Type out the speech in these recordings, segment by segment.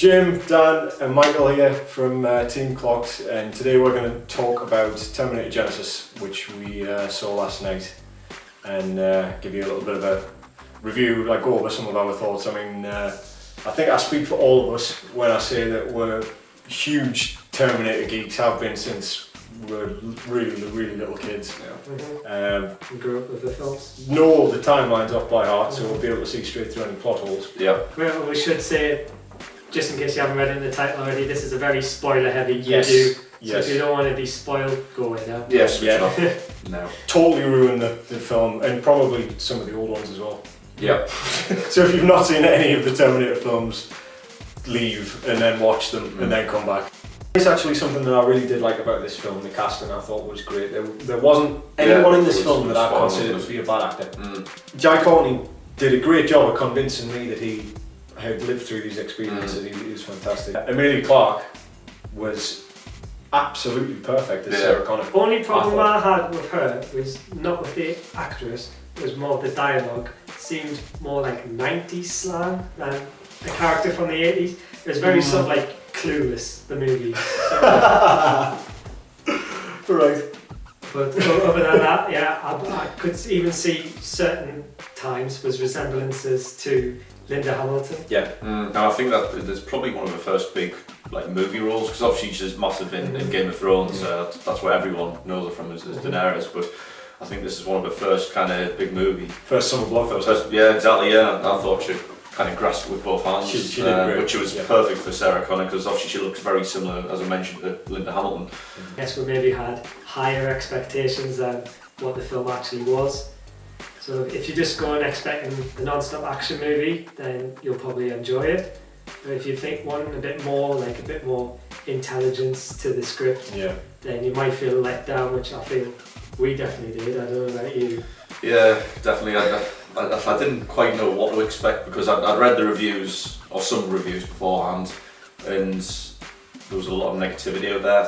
Jim, Dan and Michael here from Team Clarke, and today we're going to talk about Terminator Genisys, which we saw last night, and give you a little bit of a review, like go over some of our thoughts. I mean, I think I speak for all of us when I say that we're huge Terminator geeks, have been since we were really little kids. We grew up with the films. Know all the timelines off by heart, so we'll be able to see straight through any plot holes. Yeah. Well, we should say, just in case you haven't read it in the title already, this is a very spoiler-heavy Yes. review. So Yes. if you don't want to be spoiled, go away now. Yes, Yeah. No. Totally ruined the film, and probably some of the old ones as well. Yeah. So if you've not seen any of the Terminator films, leave and then watch them and then come back. It's actually something that I really did like about this film. The casting I thought was great. There wasn't anyone in this film that I considered to be a bad actor. Jai Courtney did a great job of convincing me that he had lived through these experiences. He was fantastic. Emilia Clarke was absolutely perfect as Sarah Connor. The only problem I had with her was not with the actress, it was more the dialogue. It seemed more like 90s slang than a character from the 80s. It was very sort of like Clueless, the movie. Right. But other than that, yeah, I could even see certain times was resemblances to Linda Hamilton. Yeah. No, I think that there's probably one of the first big movie roles, because obviously she's massive in Game of Thrones. That's where everyone knows her from is Daenerys. But I think this is one of the first kind of big movie. First summer blockbuster. Yeah, exactly. Yeah, I thought she kind of grasped it with both hands, She did great. which was perfect for Sarah Connor, because obviously she looks very similar, as I mentioned, to Linda Hamilton. I guess we maybe had higher expectations than what the film actually was. So if you're just going expecting a non-stop action movie, then you'll probably enjoy it. But if you think one a bit more intelligence to the script, then you might feel let down, which I feel we definitely did. I don't know about you. Yeah, definitely. I didn't quite know what to expect, because I'd read the reviews, or some reviews beforehand, and there was a lot of negativity out there,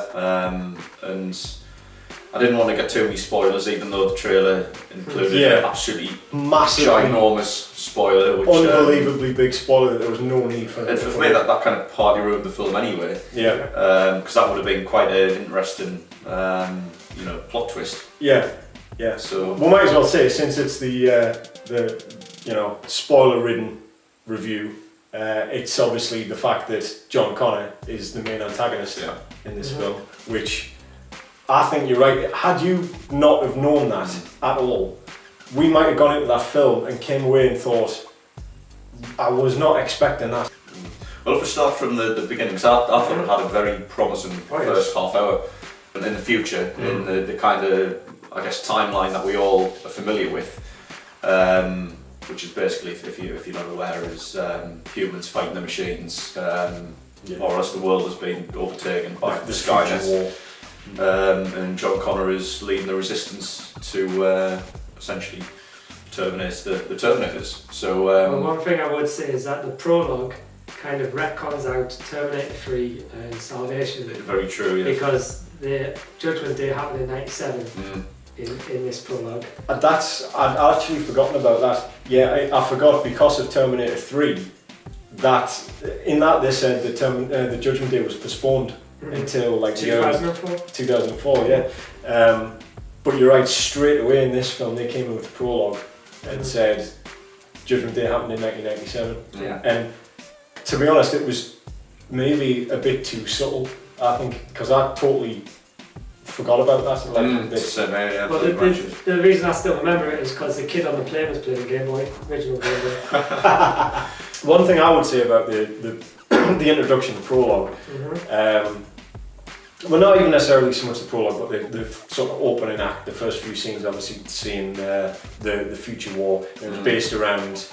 and I didn't want to get too many spoilers, even though the trailer included an absolutely massive, ginormous spoiler, which unbelievably big spoiler that there was no need for. And for me, that kind of partly ruined the film anyway. Yeah. Because that would have been quite an interesting, plot twist. Yeah. Yeah. So we might as well say, since it's the spoiler-ridden review, it's obviously the fact that John Connor is the main antagonist in this film, which I think you're right. Had you not have known that at all, we might have gone into that film and came away and thought, I was not expecting that. Well, if we start from the beginning, because I thought it had a very promising first half hour, and in the future, in the kind of, I guess, timeline that we all are familiar with, which is basically, if you're not aware, is humans fighting the machines, or else the world has been overtaken by the Skynet. And John Connor is leading the resistance to essentially terminate the Terminators. So one thing I would say is that the prologue kind of retcons out Terminator 3 and Salvation. Very true, yeah. Because the Judgment Day happened in '97 in this prologue. I'd actually forgotten about that. Yeah, I forgot, because of Terminator 3, that in that they said the Judgment Day was postponed until like 2004. 2004, yeah. But you're right, straight away in this film they came in with the prologue and said Judgment Day happened in 1997. Yeah. And to be honest, it was maybe a bit too subtle, I think, because I totally forgot about that. Well, the reason I still remember it is because the kid on the plane was playing Game Boy, original Game Boy. One thing I would say about the introduction, the prologue, well, not even necessarily so much the prologue, but the sort of opening act, the first few scenes, obviously seeing the future war. It was based around,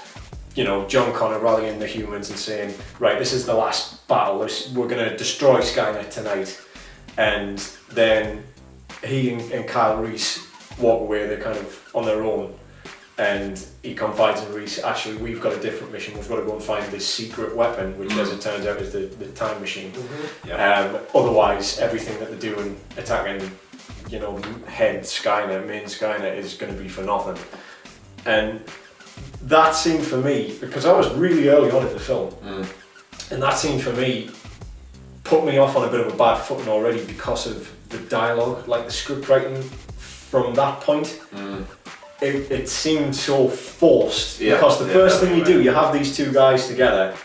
John Connor rallying the humans and saying, right, this is the last battle, we're going to destroy Skynet tonight. And then he and Kyle Reese walk away, they're kind of on their own. And he confides in Reese, actually, we've got a different mission. We've got to go and find this secret weapon, which, as it turns out, is the time machine. Otherwise, everything that they're doing, attacking, head Skynet, main Skynet, is going to be for nothing. And that seemed for me, because I was really early on in the film, And that scene for me put me off on a bit of a bad footing already because of the dialogue, like the script writing from that point. It seemed so forced because the first thing you do, you have these two guys together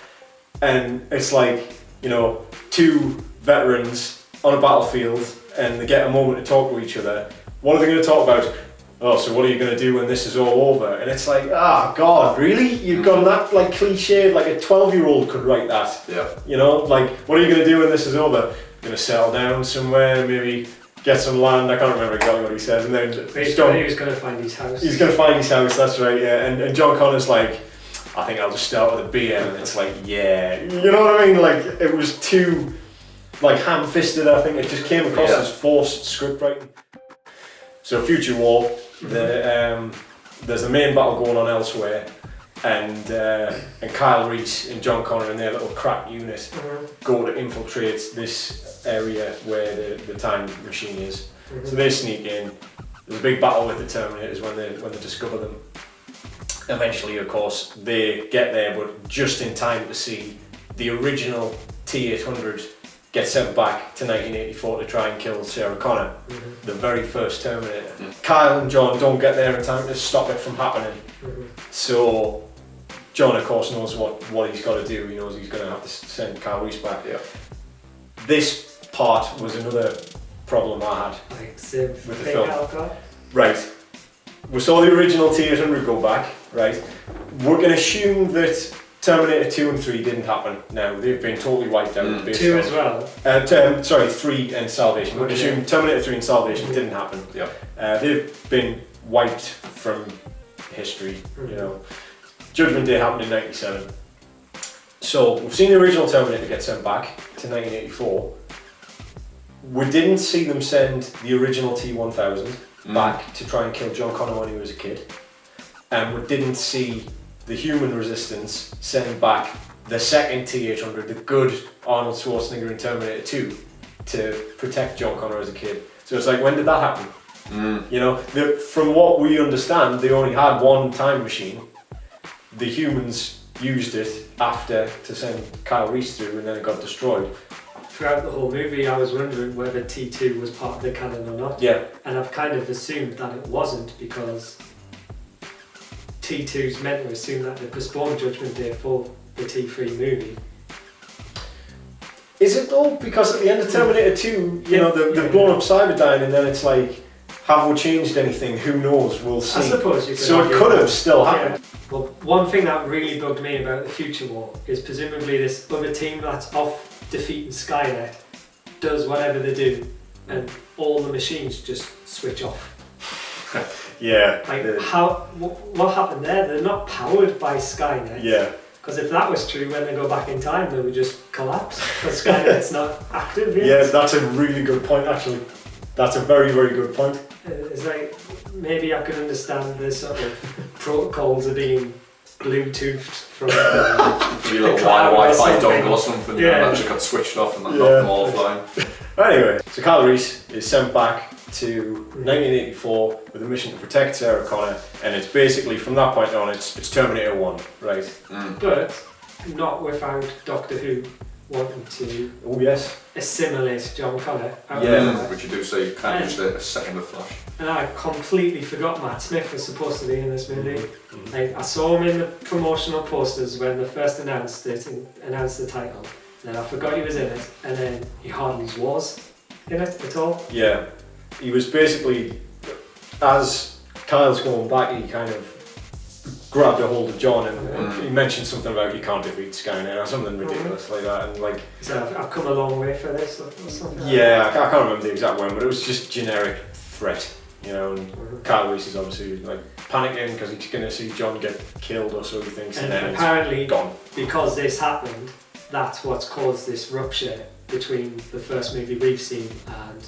and it's like, you know, two veterans on a battlefield and they get a moment to talk to each other. What are they going to talk about? Oh, so what are you going to do when this is all over? And it's like, God, really? You've gone that like cliched, like a 12-year-old could write that. Yeah. You know, like, what are you going to do when this is over? You're going to settle down somewhere, maybe get some land. I can't remember exactly what he says. And then he was going to find his house. He's going to find his house, that's right, yeah. And John Connor's like, I think I'll just start with a beer. And it's like, yeah. You know what I mean? Like, it was too, like, ham-fisted, I think. It just came across as forced script writing. So, Future War, there's the main battle going on elsewhere. And Kyle Reese and John Connor and their little crack unit go to infiltrate this area where the time machine is. So they sneak in. There's a big battle with the Terminators when they discover them. Eventually, of course, they get there, but just in time to see the original T-800 get sent back to 1984 to try and kill Sarah Connor, the very first Terminator. Kyle and John don't get there in time to stop it from happening. So John, of course, knows what he's got to do. He knows he's going to have to send Kyle Reese back. Yeah. This part was another problem I had with the film. Right. We saw the original T-800 go back, right? We're going to assume that Terminator 2 and 3 didn't happen. Now, they've been totally wiped out. 2 as well? 3 and Salvation. We're going to assume Terminator 3 and Salvation didn't happen. Yeah. They've been wiped from history, you know. Judgment Day happened in 97. So, we've seen the original Terminator get sent back to 1984. We didn't see them send the original T-1000 back to try and kill John Connor when he was a kid. And we didn't see the human resistance send back the second T-800, the good Arnold Schwarzenegger in Terminator 2, to protect John Connor as a kid. So it's like, when did that happen? You know, from what we understand, they only had one time machine. The humans used it after to send Kyle Reese through, and then it got destroyed. Throughout the whole movie, I was wondering whether T2 was part of the canon or not. Yeah. And I've kind of assumed that it wasn't, because T2's meant to assume that they postponed Judgment Day for the T3 movie. Is it though? Because at the end of Terminator 2, you know, they've blown up Cyberdyne, and then it's like, have we changed anything? Who knows? We'll see. I suppose you could. So it could have still happened. Well, one thing that really bugged me about the Future War is presumably this other team that's off defeating Skynet does whatever they do, and all the machines just switch off. Yeah. Like, what happened there? They're not powered by Skynet. Yeah. Because if that was true, when they go back in time, they would just collapse. Because Skynet's not active yet. Yeah, that's a really good point, actually. That's a very, very good point. It's like, maybe I can understand the sort of protocols of being Bluetoothed from a little Wi-Fi dongle or something, that just got switched off and that knocked them all offline. Anyway, so Kyle Reese is sent back to 1984 with a mission to protect Sarah Connor, and it's basically, from that point on, it's Terminator 1, right? But not without Doctor Who wanting to assimilate John Connor. Which you do say kind of just a second of Flash. And I completely forgot Matt Smith was supposed to be in this movie. Like, I saw him in the promotional posters when they first announced it and announced the title. And then I forgot he was in it, and then he hardly was in it at all. Yeah. He was basically, as Kyle's going back, he kind of grabbed a hold of John and he mentioned something about you can't defeat Skynet or something ridiculous like that, and like, he said, I've come a long way for this or something. Yeah, I can't remember the exact one, but it was just generic threat, you know, and Kyle Reese is obviously like panicking because he's going to see John get killed or so he thinks, and then apparently gone. Because this happened, that's what's caused this rupture between the first movie we've seen and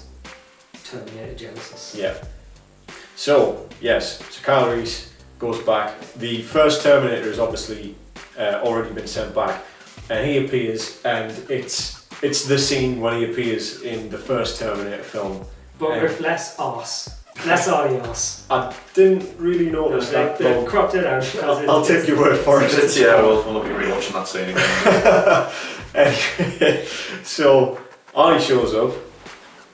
Terminator Genisys. Yeah. So, yes, so Kyle Reese goes back. The first Terminator has obviously already been sent back, and he appears, and it's the scene when he appears in the first Terminator film. But with less arse. Less Arnieos. I didn't really notice that. They cropped it out. I'll take your word for it. Yeah, we'll look at rewatching that scene again. Anyway, so Arnie shows up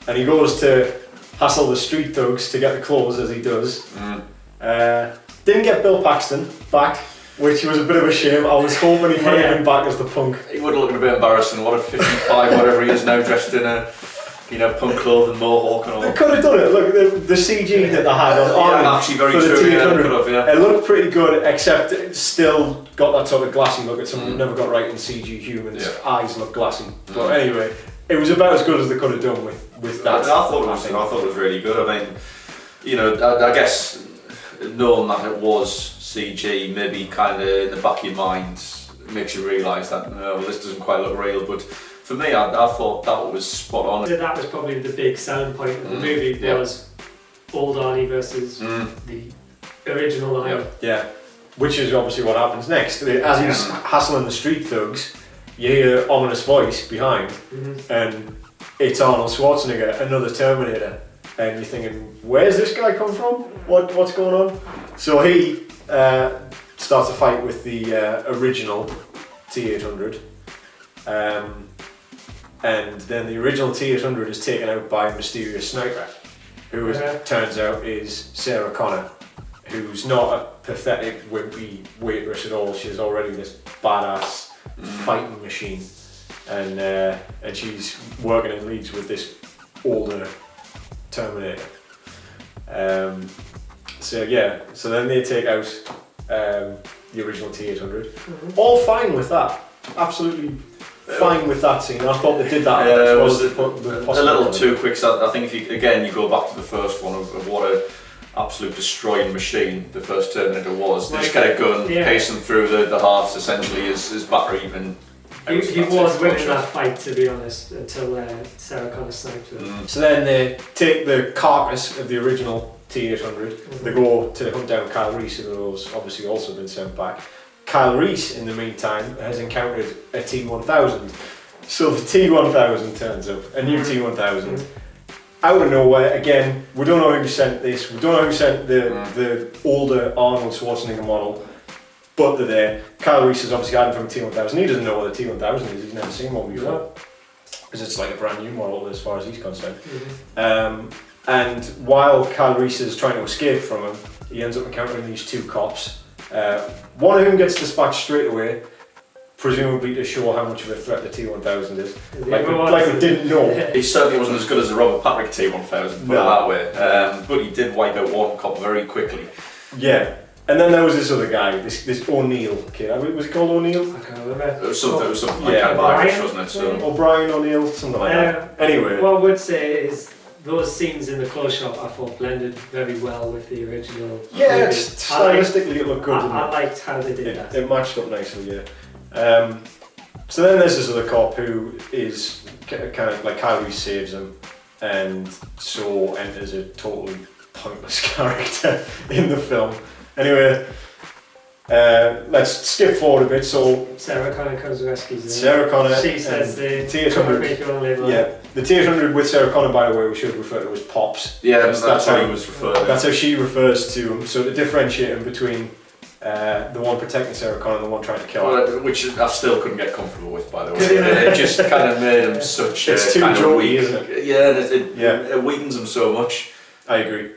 and he goes to hassle the street thugs to get the clothes, as he does. Didn't get Bill Paxton back, which was a bit of a shame. I was hoping he might have been back as the punk. He would have looked a bit embarrassing. What at 55, whatever he is now, dressed in a punk clothing, mohawk and all. They could have done it. Look, the CG that they had on Arnie actually very for the true. T800, it looked pretty good, except it still got that sort of glassy look at something never got right in CG humans. Eyes look glassy. But anyway, it was about as good as they could have done with that. I thought it was really good. I mean, I guess knowing that it was CG, maybe kind of in the back of your mind makes you realise that this doesn't quite look real. But for me, I thought that was spot on. That was probably the big selling point of the movie was old Arnie versus the original Arnie. Yeah, which is obviously what happens next. As he's hassling the street thugs, you hear an ominous voice behind, and it's Arnold Schwarzenegger, another Terminator. And you're thinking, where's this guy come from? What's going on? So he starts a fight with the original T800. And then the original T800 is taken out by a mysterious sniper, who it turns out is Sarah Connor, who's not a pathetic, wimpy waitress at all. She's already this badass fighting machine, and she's working in leagues with this older Terminator. So then they take out the original T800. All fine with that, absolutely fine with that scene. I thought they did that. It was a little too quick. So I think if you go back to the first one of what a absolute destroying machine the first Terminator was. They just get a gun, pacing through the hearts essentially his battery even. He was winning that fight, to be honest, until Sarah Connor sniped him. So then they take the carcass of the original T800. They go to hunt down Kyle Reese, who's obviously also been sent back. Kyle Reese, in the meantime, has encountered a T1000. So the T1000 turns up, a new T1000. Out of nowhere, again, we don't know who sent this, we don't know who sent the older Arnold Schwarzenegger model, but they're there. Kyle Reese is obviously hiding from a T1000. He doesn't know what a T1000 is, he's never seen one before. Because it's like a brand new model as far as he's concerned. And while Kyle Reese is trying to escape from him, he ends up encountering these two cops. One of whom gets dispatched straight away, presumably to show how much of a threat the T1000 is. Like we didn't know. He certainly wasn't as good as the Robert Patrick T1000, put it that way. But he did wipe out one cop very quickly. Yeah. And then there was this other guy, this O'Neill kid. Was he called O'Neill? I can't remember. It was something like that, Irish, wasn't it? So. O'Brien, O'Neill, something like that. Anyway. What I would say is those scenes in the close-up I thought blended very well with the original. Yeah, stylistically it looked good. I liked how they did that. It matched up nicely, yeah. So then there's this other cop who is kind of like Kyle Reese saves him, and so enters a totally pointless character in the film. Anyway, let's skip forward a bit. So Sarah Connor comes and rescues him. Sarah Connor. She says the T800. Yeah, the T800 with Sarah Connor, by the way, we should refer to as Pops. Yeah, that's how he was referred to. That's how she refers to him. So to differentiate him between the one protecting Sarah Connor and the one trying to kill her. Which I still couldn't get comfortable with, by the way. It just kind of made him such it's too kind of jokey, weak. Isn't it? Yeah, it weakens him so much. I agree.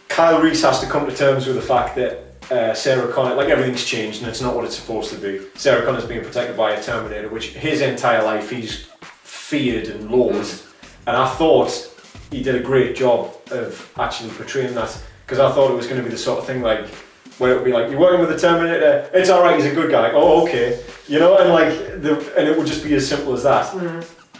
Kyle Reese has to come to terms with the fact that Sarah Connor, like everything's changed and it's not what it's supposed to be. Sarah Connor's being protected by a Terminator, which his entire life he's feared and loathed. And I thought he did a great job of actually portraying that, because I thought it was going to be the sort of thing like where it would be like, you're working with the Terminator, it's alright, he's a good guy, like, oh okay, you know, and like and it would just be as simple as that,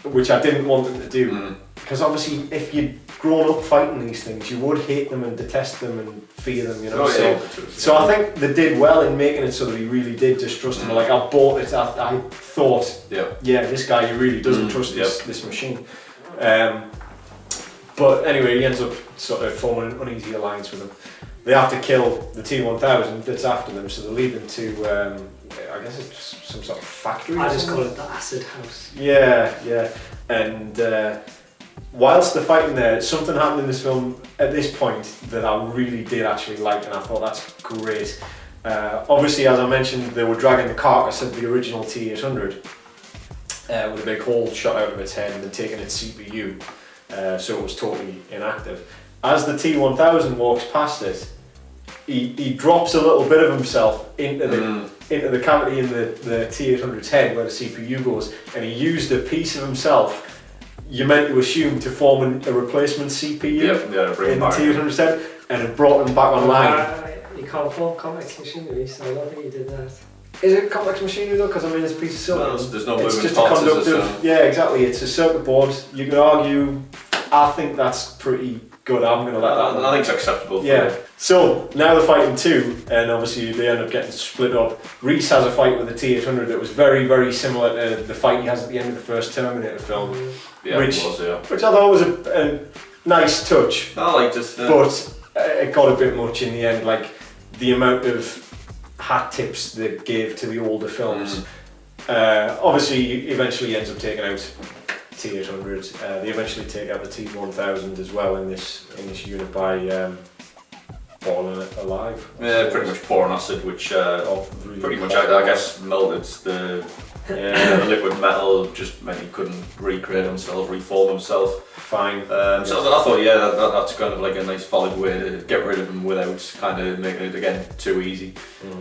which I didn't want them to do, because obviously if you'd grown up fighting these things, you would hate them and detest them and fear them, you know. So I think they did well in making it so that he really did distrust him. Like I bought it, I thought, this guy, he really doesn't trust this machine. But anyway, he ends up sort of forming an uneasy alliance with him. They have to kill the T1000 that's after them, so they lead them to, I guess it's some sort of factory. I just call it the acid house. Yeah, and whilst they're fighting there, something happened in this film at this point that I really did actually like, and I thought that's great. Obviously, as I mentioned, they were dragging the carcass of the original T-800 with a big hole shot out of its head and then taking its CPU, so it was totally inactive. As the T-1000 walks past it, he drops a little bit of himself into the cavity in the T-800's head where the CPU goes, and he used a piece of himself, you're meant to assume, to form a replacement CPU in the T-800's head, and it brought him back online. You can't form complex machinery, so I don't think he did that. Is it complex machinery though? Because I mean, it's a piece of silicon. Well, there's no it's moving just parts. a conductive. Yeah, exactly. It's a circuit board. You could argue. I think that's pretty good. I'm going to let that. I think it's acceptable. Yeah. So now they're fighting two, and obviously they end up getting split up. Reese has a fight with the T-800 that was very, very similar to the fight he has at the end of the first Terminator film, which I thought was a nice touch. I liked it, but it got a bit much in the end. Like the amount of hat tips they gave to the older films. Obviously, he eventually ends up taking out T-800. They eventually take out the T-1000 as well in this unit by falling alive. Yeah, pretty much pouring acid, which really pretty much I guess melted the liquid metal, just meant he couldn't recreate himself, reform himself. Fine. So I thought, that's kind of like a nice valid way to get rid of him without kind of making it again too easy.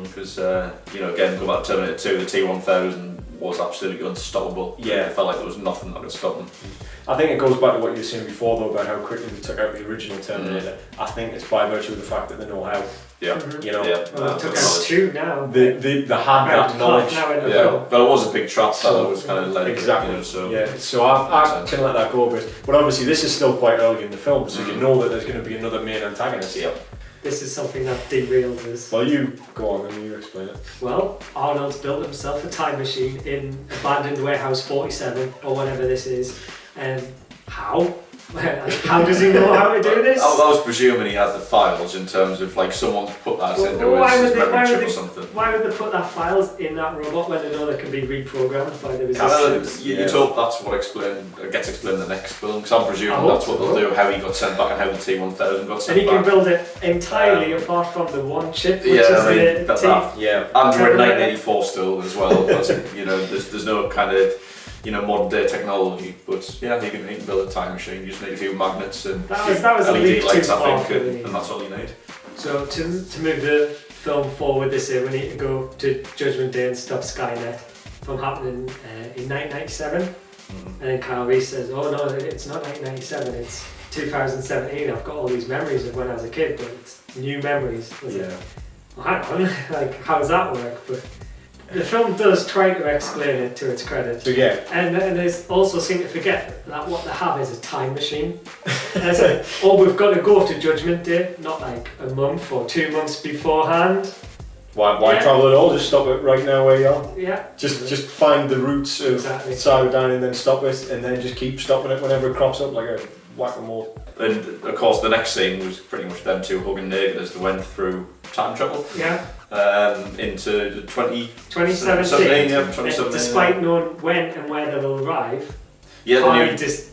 Because again, go back to Terminator 2, the T-1000 was absolutely unstoppable. Yeah, it felt like there was nothing that could stop him. I think it goes back to what you were saying before though about how quickly they took out the original Terminator. I think it's by virtue of the fact that they know how. Yeah. You know. Well, they took out two now. They had that knowledge. But it was a big trap that was kind of led. Exactly. So I can let that go a bit. But obviously this is still quite early in the film, so you know that there's going to be another main antagonist. Yeah. This is something that derails us. Well, you go on and you explain it. Well, Arnold's built himself a time machine in abandoned warehouse 47 or whatever this is. And how? How does he know how to do this? I was presuming he had the files in terms of like someone's put that into his memory chip or something. Why would they put that files in that robot when they know they can be reprogrammed by the resistance? You'd hope that's what gets explained in the next film, because I'm presuming that's what they'll do, how he got sent back and how the T-1000 got sent back. And he can build it entirely apart from the one chip, which is and we're in 1984 still as well. But, there's no kind of modern day technology, but he can build a time machine. You just need a few magnets and that was LED lights, I think, and that's all you need. So to move the film forward this year, we need to go to Judgment Day and stop Skynet from happening in 1997. And then Kyle Reese says, "Oh no, it's not 1997. It's 2017. I've got all these memories of when I was a kid, but it's new memories." Well, hang on, like how does that work? But the film does try to explain it to its credit. So and they also seem to forget that what they have is a time machine. And we've got to go to Judgment Day, not like a month or 2 months beforehand. Why travel at all? Just stop it right now where you are. Yeah. Just find the roots of Cyberdyne and then stop it, and then just keep stopping it whenever it crops up like a whack-a-mole. And of course the next scene was pretty much them two hugging naked as they went through time travel. Yeah. Into 2017. Despite knowing when and where they'll arrive, Harvey just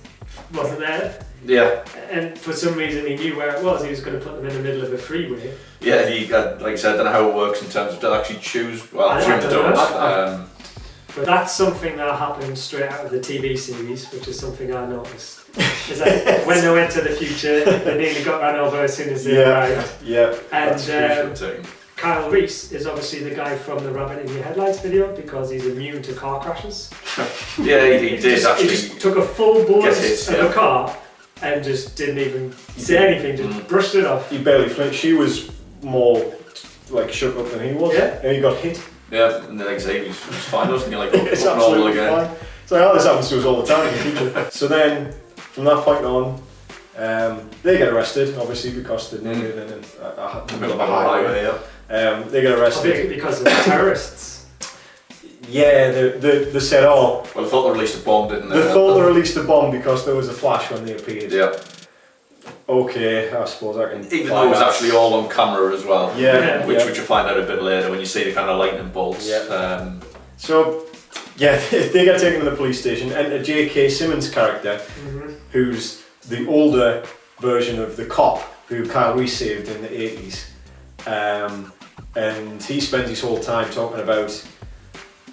wasn't there. Yeah. And for some reason he knew where it was. He was going to put them in the middle of a freeway. Yeah, he like I said, I don't know how it works in terms of they'll actually choose. Well, I presume they don't. But that's something that happened straight out of the TV series, which is something I noticed. Is that when they went to the future, they nearly got run over as soon as they arrived. Yeah. And Kyle Reese is obviously the guy from the Rabbit in Your Headlights video because he's immune to car crashes. Yeah, he did actually. He just took a full bullet of a car and just didn't even say anything, just brushed it off. He barely flinched. She was more like shook up than he was. Yeah. And he got hit. Yeah, and the next day he was fine, wasn't he? Like, it's normal again. Fine. So this happens to us all the time in the future. So then, from that point on, they get arrested, obviously, because they're in the middle of a highway. They get arrested. Because of the terrorists. Yeah, they said, oh... Well, they thought they released a bomb, didn't they? They thought they released a bomb because there was a flash when they appeared. Yeah. Okay, I suppose I can... Even though it was actually all on camera as well. Yeah. Which you find out a bit later when you see the kind of lightning bolts. Yeah. So, yeah, they get taken to the police station, and J.K. Simmons' character, who's the older version of the cop who Kyle Reese saved in the 80s. And he spends his whole time talking about,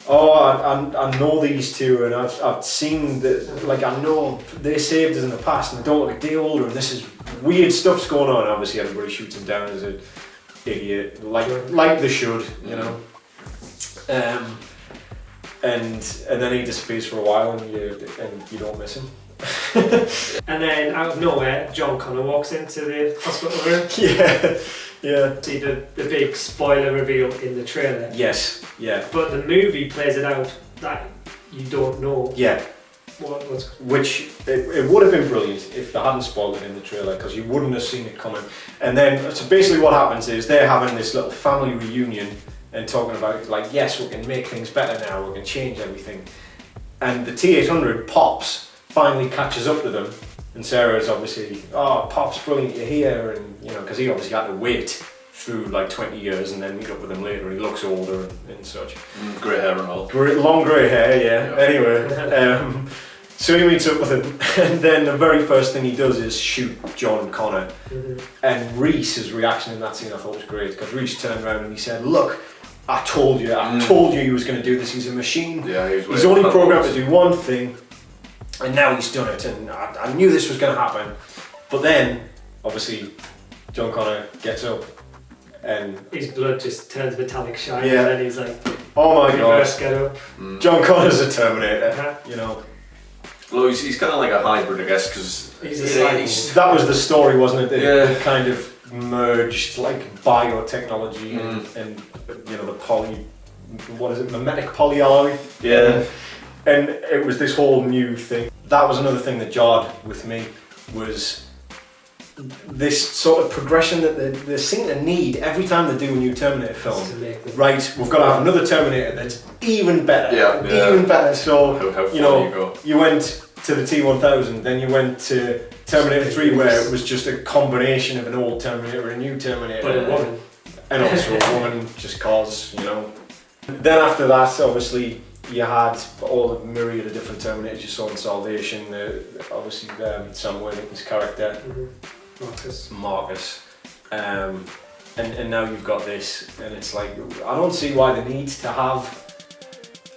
I know these two, and I've seen that, like, I know they saved us in the past, and they don't look a day older, and this is weird stuff's going on. Obviously, everybody shoots him down as an idiot, like they should, you know. And then he disappears for a while, and you don't miss him. And then out of nowhere, John Connor walks into the hospital room. Yeah. See the big spoiler reveal in the trailer. Yes. Yeah. But the movie plays it out that you don't know. Yeah. What's Which it would have been brilliant if they hadn't spoiled it in the trailer, because you wouldn't have seen it coming. And then so basically what happens is they're having this little family reunion and talking about, like, yes, we can make things better now, we can change everything. And the T-800 Pops finally catches up to them, and Sarah's obviously, Pop's brilliant, you're here, and you know, because he obviously had to wait through like 20 years and then meet up with him later, and he looks older and such. Grey hair and all. Long grey hair, yeah. Anyway, so he meets up with him, and then the very first thing he does is shoot John Connor. And Reese's reaction in that scene I thought was great, because Reese turned around and he said, look, I told you he was going to do this, he's a machine. Yeah, he's only programmed to do one thing, and now he's done it, and I knew this was going to happen. But then, obviously, John Connor gets up, and his blood just turns metallic shiny, Yeah. and then he's like, oh my reverse god, get up. John Connor's a Terminator, you know. Well, he's kind of like a hybrid, I guess, because He's a cyborg. That was the story, wasn't it? They Yeah. kind of merged like biotechnology and you know, the mimetic polyalloy. Yeah. And it was this whole new thing. That was another thing that jarred with me, was this sort of progression that they seem to need every time they do a new Terminator film. Right, we've got to have another Terminator that's even better. Even better. So, how you know, you went to the T-1000, then you went to Terminator 3, where it was just a combination of an old Terminator and a new Terminator. But a woman. And also a woman, just cause, you know. Then after that, obviously, you had all the myriad of different Terminators you saw in Salvation. Obviously, Sam Worthington's character, Marcus. And now you've got this, and it's like, I don't see why they need to have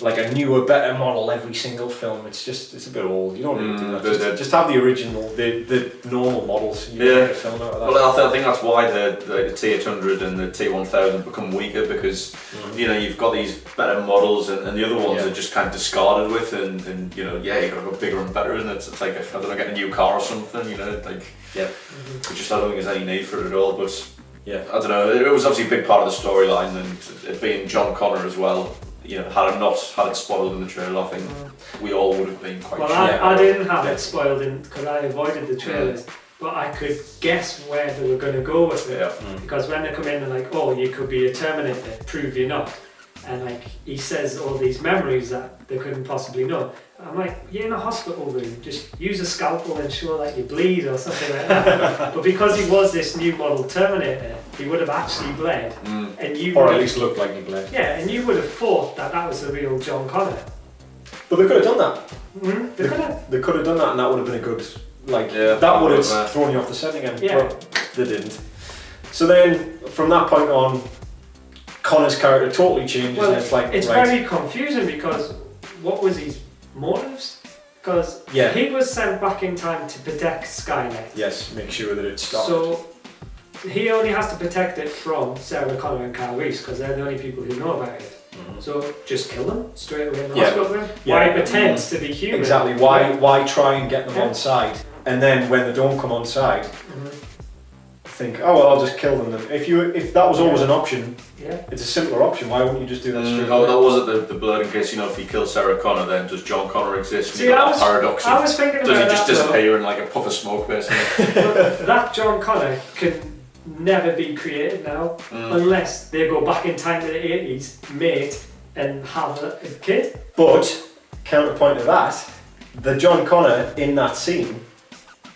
like a newer, better model every single film. It's a bit old. You don't need to do that. Just have the original, the normal models. You can make a film out of that. Well, I think that's why the T-800 and the T-1000 become weaker, because you know, you've got these better models, and the other ones are just kind of discarded with, and you know, you've got to go bigger and better, and it's like, I don't know, get a new car or something, you know, like, I don't think there's any need for it at all. But I don't know, it was obviously a big part of the storyline, and it being John Connor as well. You know, had it spoiled in the trailer, I think we all would have been quite sure. I didn't have it spoiled because I avoided the trailers, but I could guess where they were going to go with it. Because when they come in, they're like, oh, you could be a Terminator, prove you're not. And like, he says all these memories that they couldn't possibly know. I'm like, you're in a hospital room, just use a scalpel and show that you bleed or something like that. But because he was this new model Terminator, he would have actually bled. And you or at least looked like he bled. Yeah, and you would have thought that was the real John Connor. But they could have done that. They could have. They could have done that, and that would have been a good, that would have thrown you off the set again. But they didn't. So then, from that point on, Connor's character totally changes, and it's like, it's very confusing, because what was his motives? Because he was sent back in time to protect Skynet. Yes, make sure that it stopped. So he only has to protect it from Sarah Connor and Kyle Reese, because they're the only people who know about it. So just kill them straight away in the hospital room. Why pretend to be human? Exactly. Why try and get them on side, and then when they don't come on side, think, oh well, I'll just kill them. If that was always an option, it's a simpler option. Why wouldn't you just do that straight away? That wasn't the blood in case, you know, if you kill Sarah Connor, then does John Connor exist? See, I was thinking about that. Does he just disappear in like a puff of smoke, basically? That John Connor can never be created now, unless they go back in time to the 80s, mate, and have a kid. But counterpoint to that, the John Connor in that scene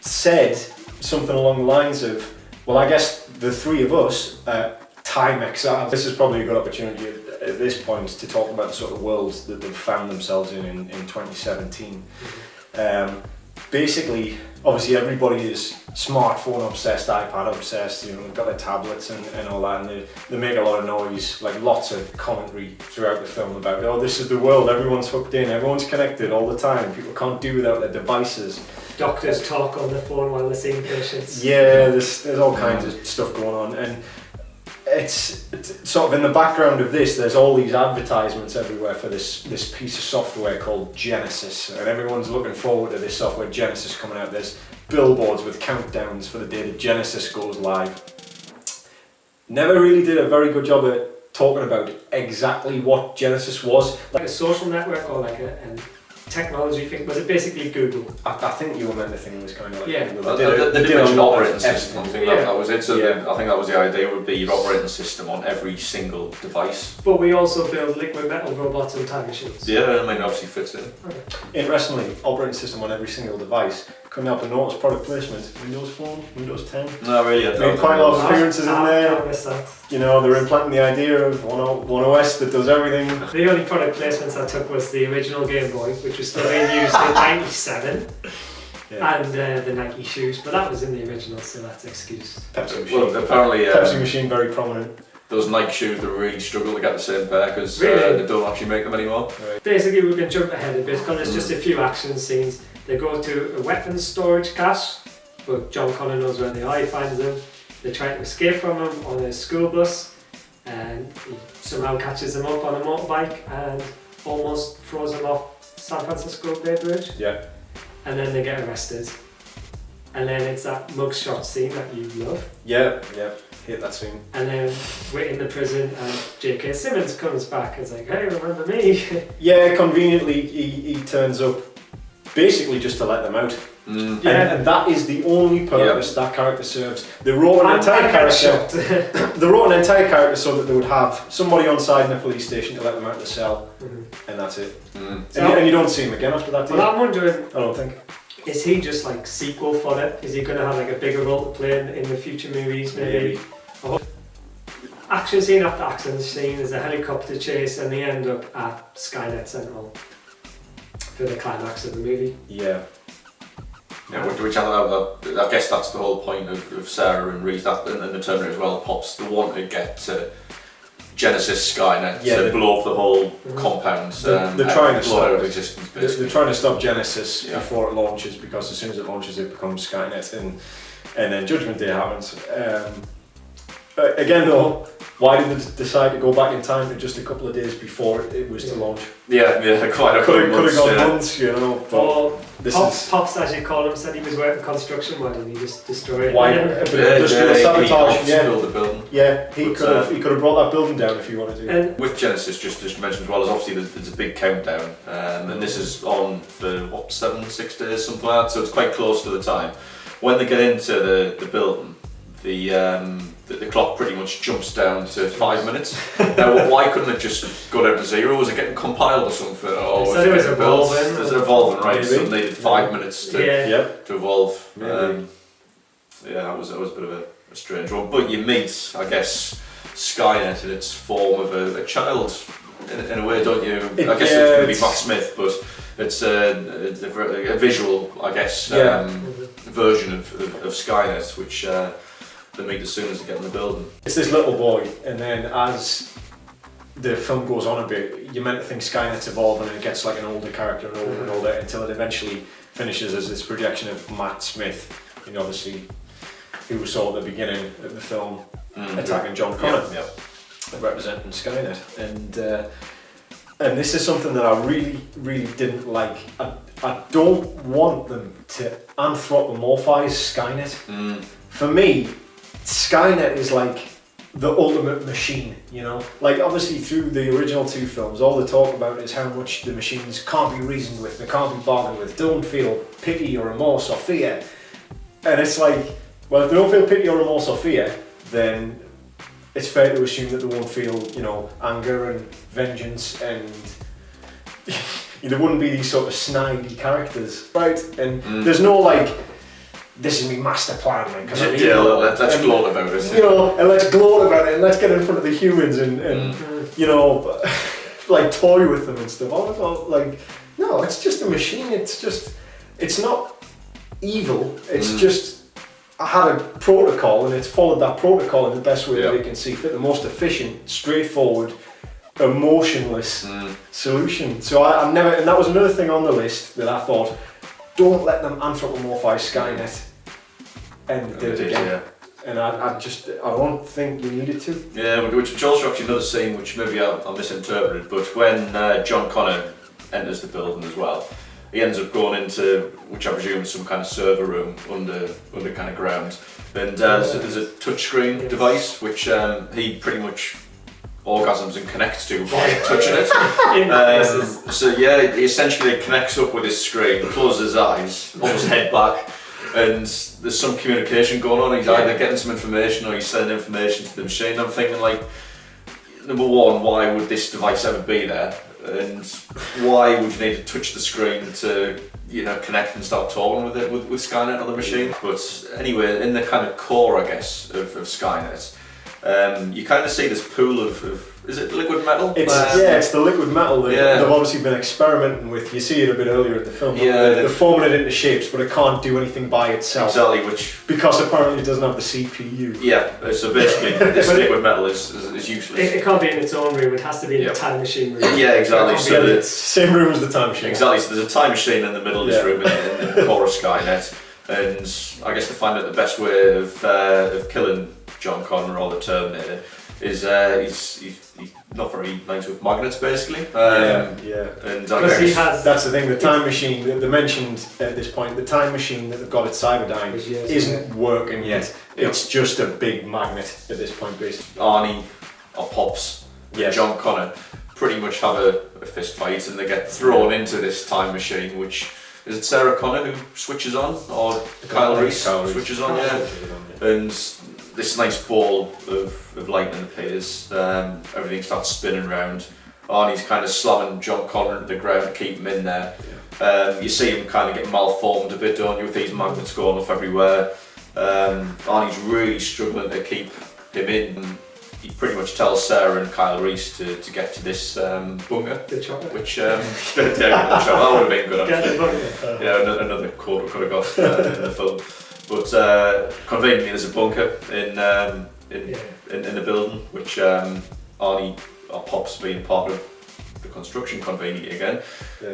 said something along the lines of, well, I guess the three of us, time exile. This is probably a good opportunity at this point to talk about the sort of world that they've found themselves in 2017. Basically, obviously everybody is smartphone obsessed, iPad obsessed, you know, they've got their tablets and all that, and they make a lot of noise, like lots of commentary throughout the film about, oh, this is the world, everyone's hooked in, everyone's connected all the time, people can't do without their devices. Doctors talk on the phone while they're seeing patients. Yeah, there's all kinds of stuff going on, and it's sort of in the background of this, there's all these advertisements everywhere for this piece of software called Genisys, and everyone's looking forward to this software Genisys coming out. There's billboards with countdowns for the day that Genisys goes live. Never really did a very good job at talking about exactly what Genisys was. Like a social network or like a technology thing? Was it basically Google? I think you were meant to think it was kind of like Yeah. Google. They did mention operating system. I think Yeah. that was it. So Yeah. I think that was the idea, would be your operating system on every single device. But we also build liquid metal robots and time machines. Yeah, I mean, obviously fits in. Okay. Interestingly, operating system on every single device. Couldn't help but notice product placement. Windows Phone, Windows 10. No, really. Made quite a lot of appearances in there. I missed that. You know, they're implanting the idea of one OS that does everything. The only product placements I took was the original Game Boy, which was still being used in '97, Yeah. and the Nike shoes, but that was in the original, so that's excuse. Pepsi machine. Well, apparently, Pepsi machine very prominent. those Nike shoes, they really struggle to get the same pair because Really? they don't actually make them anymore. Right. Basically, we can jump ahead a bit because there's just a few action scenes. They go to a weapons storage cache, but John Connor knows where they are, he finds them. They try to escape from him on a school bus, and he somehow catches them up on a motorbike and almost throws them off San Francisco Bay Bridge. Yeah. And then they get arrested. And then it's that mugshot scene that you love. Yeah. Hate that scene. And then we're in the prison and J.K. Simmons comes back and is like, hey, remember me? Yeah, conveniently he turns up basically just to let them out. Mm. Yeah. And that is the only purpose that character serves. They wrote an And entire get character. shot. They wrote an entire character so that they would have somebody on side in a police station to let them out of the cell, and that's it. Mm. And you don't see him again after that, do you? Well, I'm wondering, I don't think. is he just like sequel for it? Is he going to have like a bigger role to play in the future movies maybe? Action scene after action scene, there's a helicopter chase and they end up at Skynet Central for the climax of the movie. Yeah. Yeah, which I guess that's the whole point of Sarah and Reese, that, and the Terminator as well, Pops, they want to get to Genisys Skynet to blow up the whole compound. They're trying to blow stop out of it. existence, They're basically. trying to stop Genisys before it launches, because as soon as it launches it becomes Skynet, and then Judgment Day happens. Again though, why did they decide to go back in time to just a couple of days before it was to launch? Yeah, quite a Could couple have gone months. months, you know. But Or this Pops, as you call him, said he was working construction. Why didn't he just destroy it? why? Yeah. Industrial He sabotage. helped Yeah, build the building. yeah. He But, could have brought that building down if he wanted to. And With Genisys, just to mention as well, is obviously there's a big countdown, and this is on for 7-6 days, something like that. So it's quite close to the time. When they get into the building, the clock pretty much jumps down to 5 minutes. Now, why couldn't it just go down to 0? Was it getting compiled or something? Or They said it was getting built? evolving. Is it evolving, right? So Maybe. they needed 5 minutes to Yep. evolve. Maybe. Yeah, that was a bit of a strange one. But you meet, I guess, Skynet in its form of a child, in a way, don't you? I guess it's going to be Matt Smith, but it's a visual, I guess, version of Skynet, which they meet as soon as they get in the building. It's this little boy, and then as the film goes on a bit, you're meant to think Skynet's evolving and it gets like an older character and older until it eventually finishes as this projection of Matt Smith, you know, obviously, who we saw at the beginning of the film attacking John Connor, representing Skynet. And this is something that I really didn't like. I don't want them to anthropomorphize Skynet. For me, Skynet is like the ultimate machine, you know? Like, obviously through the original 2 films, all they talk about is how much the machines can't be reasoned with, they can't be bargained with, don't feel pity or remorse or fear. And it's like, well, if they don't feel pity or remorse or fear, then it's fair to assume that they won't feel, you know, anger and vengeance, and there wouldn't be these sort of snidey characters, right? And there's no like, this is my master plan, man. Let's gloat about it. You know, and let's gloat about it, and let's get in front of the humans and you know, like toy with them and stuff. I was all like, no, it's just a machine. It's not evil. It's just I had a protocol and it's followed that protocol in the best way that it can see fit, the most efficient, straightforward, emotionless solution. So I never, and that was another thing on the list that I thought, don't let them anthropomorphise Skynet. And they did it again. Yeah. And I don't think you needed to. Yeah, which also actually another scene which maybe I misinterpreted, but when John Connor enters the building as well, he ends up going into, which I presume is some kind of server room under kind of ground, and there's a touchscreen device which he pretty much orgasms and connects to by touching it. So yeah, he essentially connects up with his screen, closes his eyes, almost head back, and there's some communication going on. He's either getting some information or he's sending information to the machine. I'm thinking, like, number one, why would this device ever be there? And why would you need to touch the screen to, connect and start talking with it, with Skynet on the machine? But anyway, in the kind of core, I guess, of Skynet, you kind of see this pool of is it liquid metal? It's the liquid metal that they've obviously been experimenting with. You see it a bit earlier in the film. They're forming it into shapes, but it can't do anything by itself. Exactly, because apparently it doesn't have the CPU. Yeah, so basically this liquid metal is useless. It can't be in its own room. It has to be in the time machine room. Yeah, exactly. So it's same room as the time machine. Exactly. So there's a time machine in the middle of this room in the core of Skynet, and I guess to find out the best way of killing John Connor or the Terminator is he's not very nice with magnets, basically. And I guess that's the thing. The time machine they mentioned at this point, the time machine that they've got at Cyberdyne isn't working yet. It's just a big magnet at this point, basically. Arnie or Pops, John Connor, pretty much have a fist fight, and they get thrown into this time machine, which is it Sarah Connor who switches on, or Kyle Reese switches on, and this nice ball of lightning appears, everything starts spinning around. Arnie's kind of slamming John Connor into the ground to keep him in there. You see him kind of get malformed a bit, don't you, with these magnets going off everywhere. Arnie's really struggling to keep him in. He pretty much tells Sarah and Kyle Reese to get to this bunker, The chocolate. which that would have been good. Another quote we could have got in the film. But conveniently, there's a bunker in the building, which Arnie or Pops, being part of the construction conveniently again,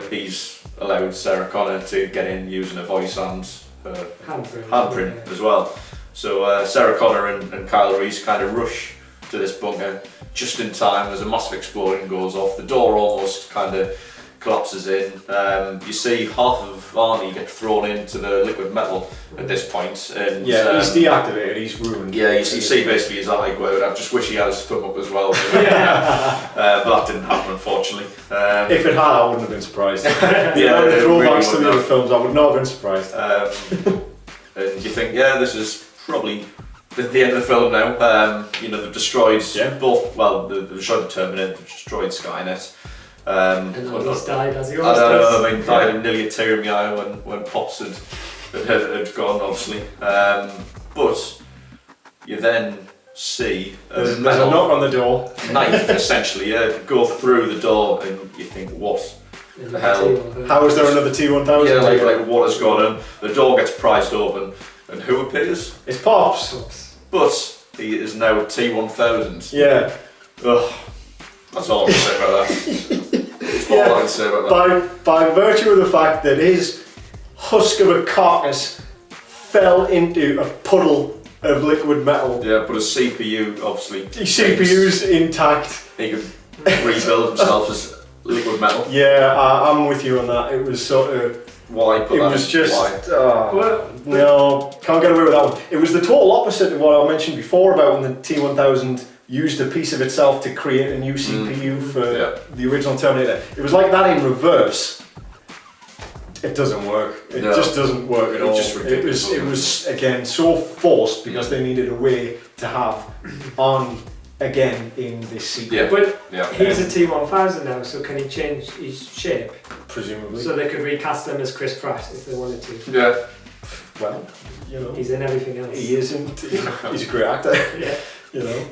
he's allowed Sarah Connor to get in using a voice and handprint as well. So Sarah Connor and Kyle Reese kind of rush to this bunker just in time as a massive explosion goes off. The door almost kind of collapses in. You see half of Arnie get thrown into the liquid metal at this point, and he's deactivated, he's ruined. Yeah, you see basically his eye go out. I just wish he had his thumb up as well. But that didn't happen, unfortunately. If it had, I wouldn't have been surprised. The throwbacks to the other films, I would not have been surprised. And you think, this is probably the end of the film now. They've destroyed both. Well, they've destroyed the Terminator, they've destroyed Skynet. And almost died, as he always does. I died nearly a tear in my eye when Pops had gone, obviously. But you then see there's a knock on the door. Knife, essentially, go through the door, and you think, what the hell? How is there another T-1000? Yeah, like what has gone on? The door gets prized open, and who appears? It's Pops. But he is now a T-1000. Yeah. Ugh. That's all I can say about that. That's all I can say about that. By virtue of the fact that his husk of a carcass fell into a puddle of liquid metal. Yeah, but his CPU obviously. His CPU's intact. He could rebuild himself as liquid metal. Yeah, I'm with you on that. It was sort of. Why put that? It was just. No, can't get away with that one. It was the total opposite of what I mentioned before about when the T-1000 used a piece of itself to create a new CPU for the original Terminator. It was like that in reverse. It doesn't work. It just doesn't work at all. It was again so forced because they needed a way to have on again in this sequel. Yeah, but he's a T-1000 now, so can he change his shape? Presumably. So they could recast him as Chris Pratt if they wanted to. Yeah. Well, he's in everything else. He isn't. He's a great actor. You know.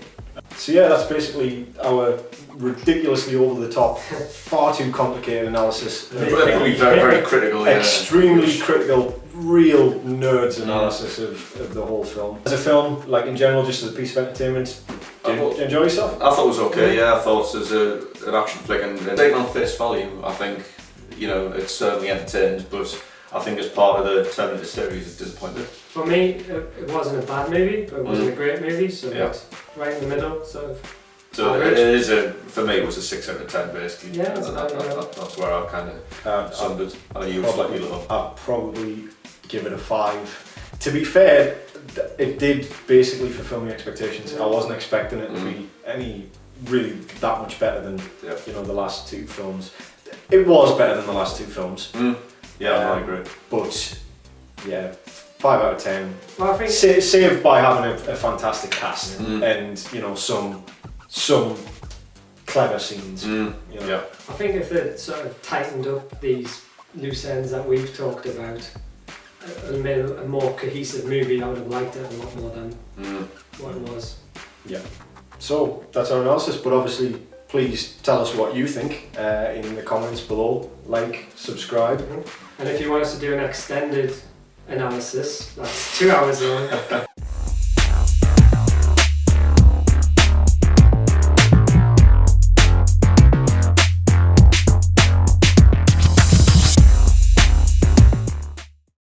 So yeah, that's basically our ridiculously over the top, far too complicated analysis. Very, very critical. Yeah. Extremely critical, real nerds analysis of the whole film. As a film, like in general, just as a piece of entertainment, did you enjoy yourself? I thought it was okay. Yeah, I thought as an action flick and taken on face value, I think it's certainly entertained, but I think as part of the Terminator series, it's disappointed. For me, it wasn't a bad movie, but it wasn't a great movie, so it's right in the middle, sort of. So it is for me, it was a 6 out of 10 basically. Yeah, that's where I kind of summed it. I know you were slightly low. I'd probably give it a 5. To be fair, it did basically fulfill my expectations. I wasn't expecting it to be any really that much better than the last 2 films. It was better than the last 2 films. Yeah, I agree. But yeah, 5 out of 10. Well, I think saved by having a fantastic cast and some clever scenes. Yeah. I think if they sort of tightened up these loose ends that we've talked about and made a more cohesive movie, I would have liked it a lot more than what it was. Yeah. So that's our analysis, but obviously please tell us what you think in the comments below. Like, subscribe. And if you want us to do an extended analysis, that's 2 hours long,